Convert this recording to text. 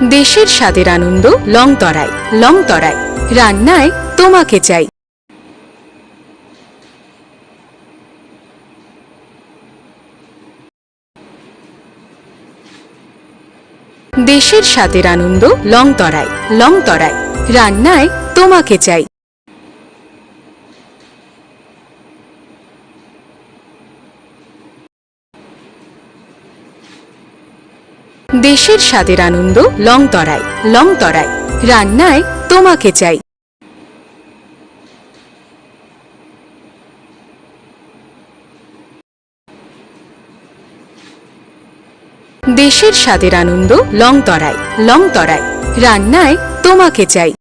দেশের স্বাদের আনন্দ লংতরায়। লংতরায় রান্নায় তোমাকে চাই। দেশের স্বাদের আনন্দ লংতরায়। লংতরায় রান্নায় তোমাকে চাই। দেশের স্বাদের আনন্দ লংতরায়। লংতরায় রান্নায় তোমাকে চাই। দেশের স্বাদের আনন্দ লংতরায়। লংতরায় রান্নায় তোমাকে চাই।